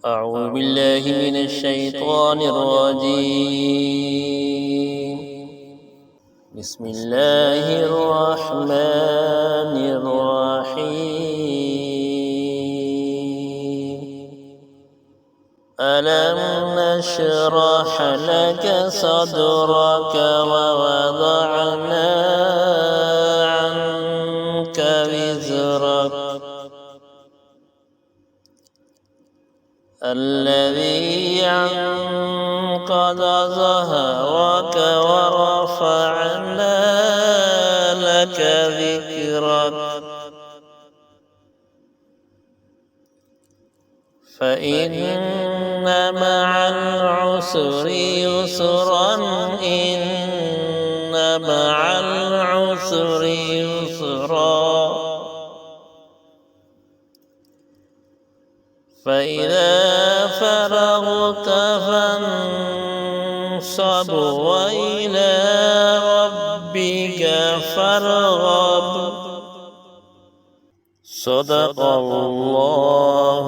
أعوذ بالله من الشيطان الرجيم. بسم الله الرحمن الرحيم. ألم نشرح لك صدرك ووضعنا عنك وزرك الذي أنقض ظهرك ورفعنا لك ذكرك فإن مع العسر يسرا إن مع العسر يسرا فإذا فرغت فانصب وإلى ربك فارغب. صدق الله